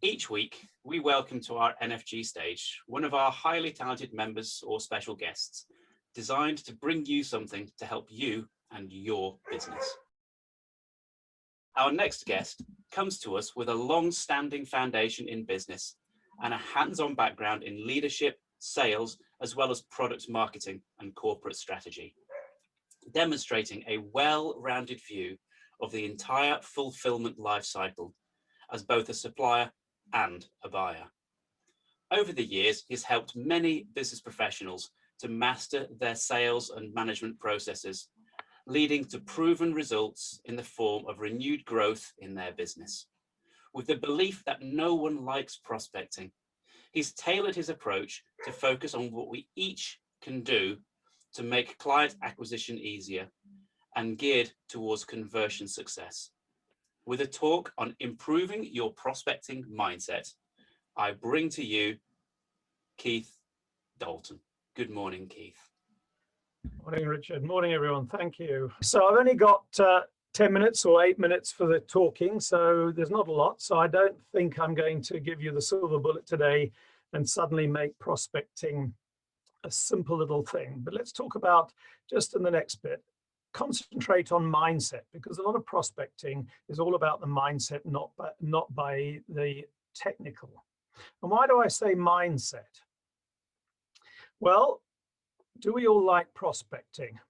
Each week, we welcome to our NFG stage one of our highly talented members or special guests, designed to bring you something to help you and your business. Our next guest comes to us with a long-standing foundation in business and a hands-on background in leadership, sales, as well as product marketing and corporate strategy, demonstrating a well-rounded view of the entire fulfillment lifecycle as both a supplier and a buyer. Over the years, he's helped many business professionals to master their sales and management processes, leading to proven results in the form of renewed growth in their business. With the belief that no one likes prospecting, he's tailored his approach to focus on what we each can do to make client acquisition easier and geared towards conversion success. With a talk on improving your prospecting mindset, I bring to you Keith Dalton. Good morning, Keith. Morning, Richard. Morning, everyone. Thank you. So I've only got 10 minutes or 8 minutes for the talking, so there's not a lot. So I don't think I'm going to give you the silver bullet today and suddenly make prospecting a simple little thing. But let's talk about, just in the next bit, concentrate on mindset, because a lot of prospecting is all about the mindset, not by the technical. And why do I say mindset? Well, do we all like prospecting?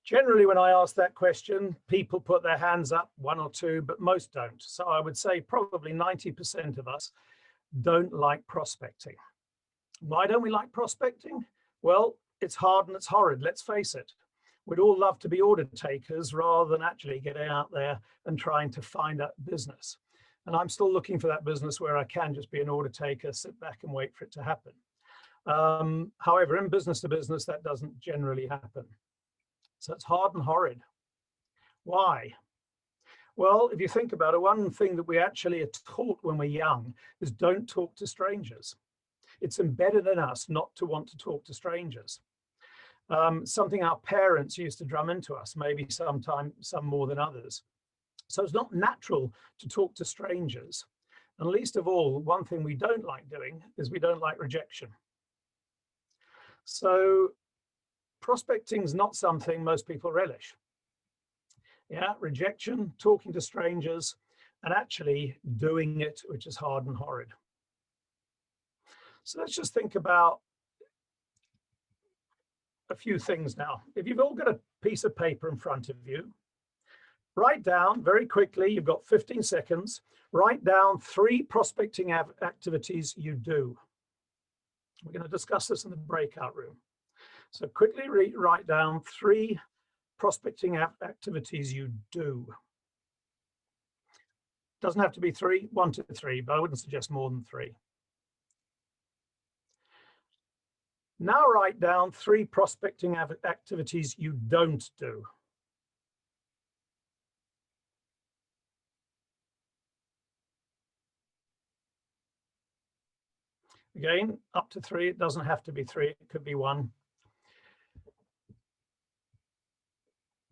Generally, when I ask that question, people put their hands up, one or two, but most don't. So I would say probably 90% of us don't like prospecting. Why don't we like prospecting? Well, it's hard and it's horrid, let's face it. We'd all love to be order takers rather than actually getting out there and trying to find that business. And I'm still looking for that business where I can just be an order taker, sit back and wait for it to happen. However, in business to business, that doesn't generally happen. So it's hard and horrid. Why? Well, if you think about it, one thing that we actually are taught when we're young is don't talk to strangers. It's embedded in us not to want to talk to strangers. Something our parents used to drum into us, maybe some more than others. So it's not natural to talk to strangers. And least of all, one thing we don't like doing is we don't like rejection. So prospecting is not something most people relish. Yeah, rejection, talking to strangers, and actually doing it, which is hard and horrid. So let's just think about a few things now. If you've all got a piece of paper in front of you, write down very quickly, you've got 15 seconds, write down 3 prospecting activities you do. We're going to discuss this in the breakout room. So quickly write down 3 prospecting activities you do. Doesn't have to be 3, 1 to 3, but I wouldn't suggest more than 3. Now write down 3 prospecting activities you don't do. Again, up to 3, it doesn't have to be 3, it could be 1.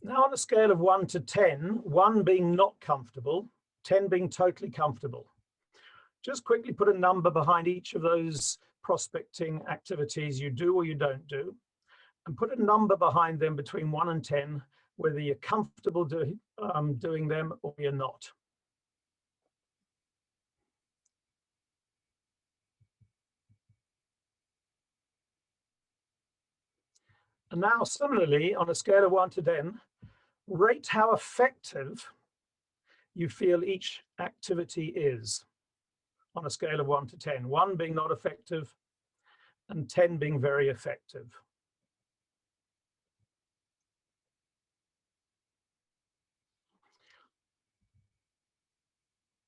Now on a scale of 1 to 10, 1 being not comfortable, 10 being totally comfortable. Just quickly put a number behind each of those prospecting activities you do or you don't do, and put a number behind them between 1 and 10, whether you're comfortable doing them or you're not. And now similarly, on a scale of 1 to 10, rate how effective you feel each activity is on a scale of 1 to 10, 1 being not effective and 10 being very effective.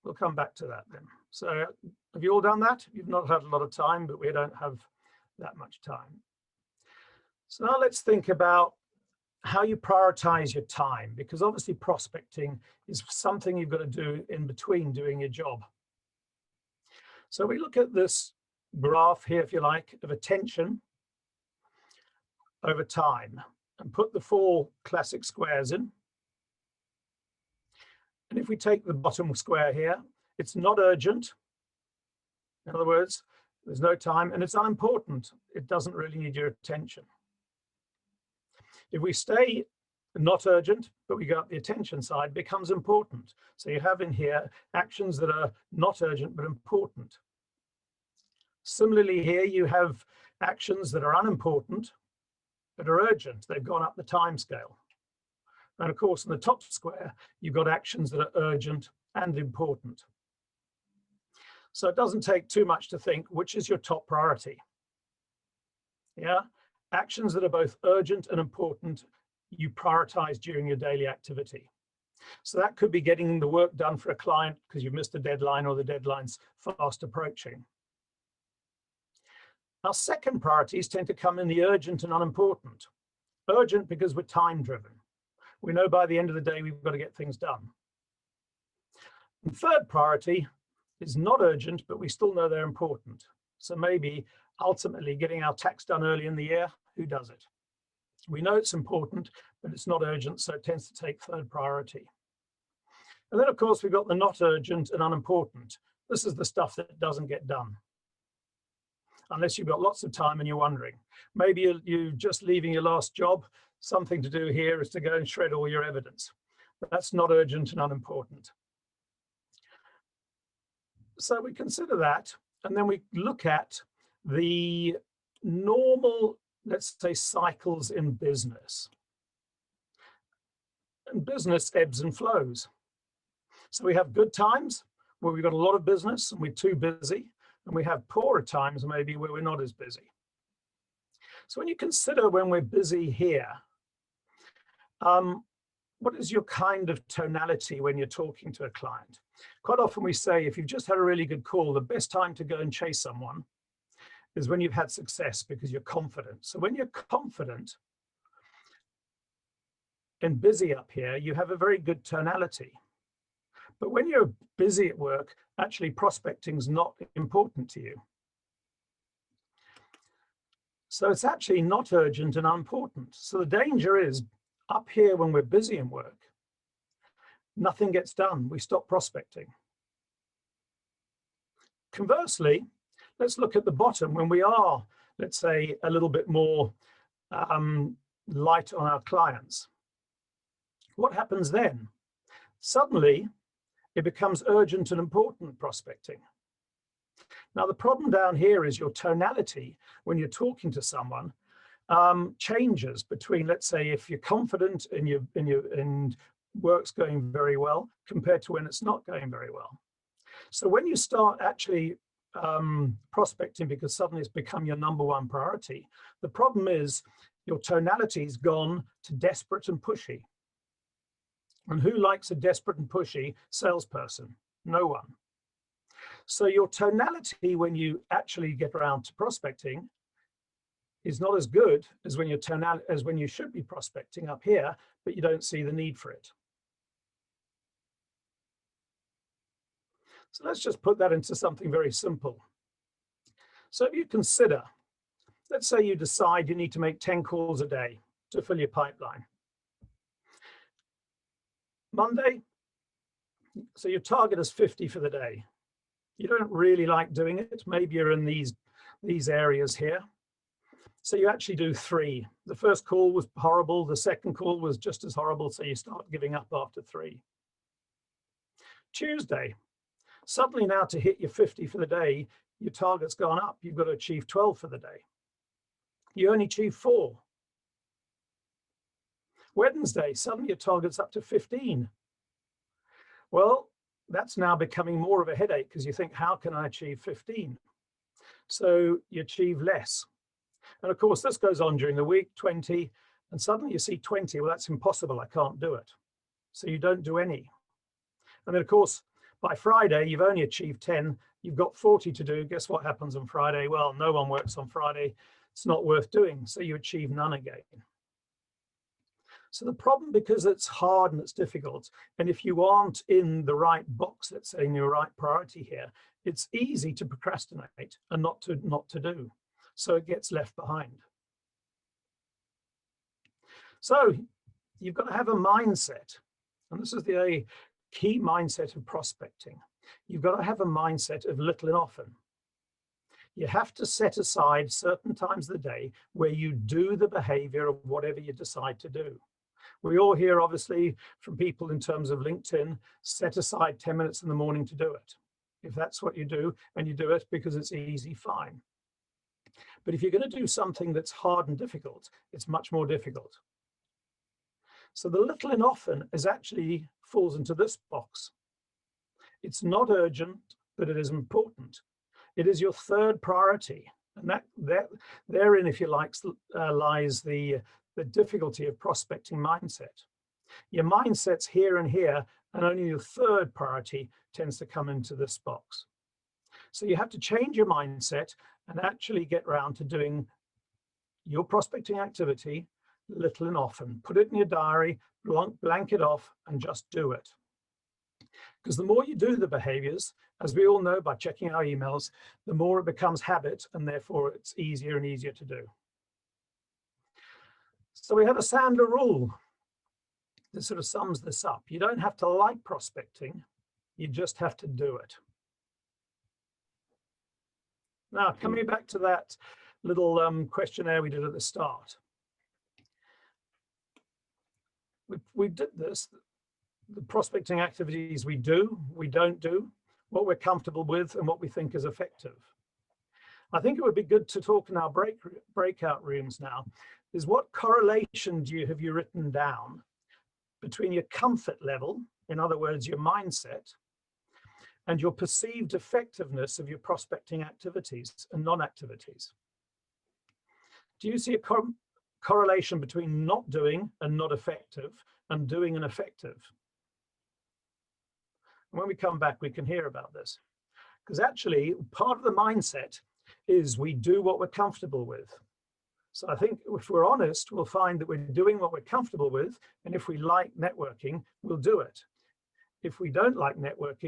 We'll come back to that then. So have you all done that? You've not had a lot of time, but we don't have that much time. So now let's think about how you prioritize your time, because obviously prospecting is something you've got to do in between doing your job. So we look at this graph here, if you like, of attention over time, and put the 4 classic squares in. And if we take the bottom square here, it's not urgent, In other words, there's no time and it's unimportant. It doesn't really need your attention. If we stay not urgent, but we go up the attention side, it becomes important. So you have in here actions that are not urgent, but important. Similarly, here you have actions that are unimportant, but are urgent. They've gone up the time scale. And of course, in the top square, you've got actions that are urgent and important. So it doesn't take too much to think which is your top priority. Yeah, actions that are both urgent and important, you prioritize during your daily activity. So that could be getting the work done for a client because you've missed a deadline or the deadline's fast approaching. Our second priorities tend to come in the urgent and unimportant. Urgent because we're time driven. We know by the end of the day, we've got to get things done. And third priority is not urgent, but we still know they're important. So maybe ultimately getting our tax done early in the year, who does it? We know it's important, but it's not urgent, so it tends to take third priority. And then of course, we've got the not urgent and unimportant. This is the stuff that doesn't get done. Unless you've got lots of time and you're wondering. Maybe you're just leaving your last job. Something to do here is to go and shred all your evidence. But that's not urgent and unimportant. So we consider that, and then we look at the normal, let's say, cycles in business. And business ebbs and flows. So we have good times where we've got a lot of business and we're too busy, and we have poorer times maybe where we're not as busy. So when you consider when we're busy here, what is your kind of tonality when you're talking to a client? Quite often we say, if you've just had a really good call, the best time to go and chase someone is when you've had success because you're confident. So when you're confident and busy up here, you have a very good tonality. But when you're busy at work, actually prospecting is not important to you. So it's actually not urgent and unimportant. So the danger is up here when we're busy in work, nothing gets done. We stop prospecting. Conversely, let's look at the bottom when we are, let's say, a little bit more light on our clients. What happens then? Suddenly, it becomes urgent and important prospecting. Now, the problem down here is your tonality when you're talking to someone changes between, let's say, if you're confident and work's going very well compared to when it's not going very well. So when you start actually prospecting because suddenly it's become your number one priority, the problem is your tonality's gone to desperate and pushy. And who likes a desperate and pushy salesperson? No one. So your tonality when you actually get around to prospecting is not as good as when you should be prospecting up here, but you don't see the need for it. So let's just put that into something very simple. So if you consider, let's say you decide you need to make 10 calls a day to fill your pipeline. Monday, so your target is 50 for the day. You don't really like doing it. Maybe you're in these areas here. So you actually do 3. The first call was horrible. The second call was just as horrible. So you start giving up after 3. Tuesday, suddenly now to hit your 50 for the day, your target's gone up. You've got to achieve 12 for the day. You only achieve 4. Wednesday, suddenly your target's up to 15. Well, that's now becoming more of a headache because you think, how can I achieve 15? So you achieve less. And of course, this goes on during the week, 20, and suddenly you see 20. Well, that's impossible. I can't do it. So you don't do any. And then, of course, by Friday, you've only achieved 10. You've got 40 to do. Guess what happens on Friday? Well, no one works on Friday. It's not worth doing. So you achieve none again. So the problem, because it's hard and it's difficult, and if you aren't in the right box, let's say in your right priority here, it's easy to procrastinate and not to do. So it gets left behind. So you've got to have a mindset, and this is the key mindset of prospecting. You've got to have a mindset of little and often. You have to set aside certain times of the day where you do the behavior of whatever you decide to do. We all hear, obviously, from people in terms of LinkedIn, set aside 10 minutes in the morning to do it. If that's what you do, and you do it because it's easy, fine. But if you're going to do something that's hard and difficult, it's much more difficult. So the little and often actually falls into this box. It's not urgent, but it is important. It is your third priority. And that therein, if you like, lies the difficulty of prospecting mindset. Your mindset's here and here, and only your third priority tends to come into this box. So you have to change your mindset and actually get around to doing your prospecting activity little and often. Put it in your diary, blank it off, and just do it. Because the more you do the behaviors, as we all know by checking our emails, the more it becomes habit, and therefore it's easier and easier to do. So we have a Sandler rule that sort of sums this up. You don't have to like prospecting, you just have to do it. Now, coming back to that little questionnaire we did at the start. We did this, the prospecting activities we do, we don't do, what we're comfortable with, and what we think is effective. I think it would be good to talk in our breakout rooms now, is what correlation have you written down between your comfort level, in other words, your mindset, and your perceived effectiveness of your prospecting activities and non-activities? Do you see a correlation between not doing and not effective and doing and effective? And when we come back, we can hear about this. Because actually, part of the mindset is we do what we're comfortable with. So I think if we're honest, we'll find that we're doing what we're comfortable with. And if we like networking, we'll do it. If we don't like networking,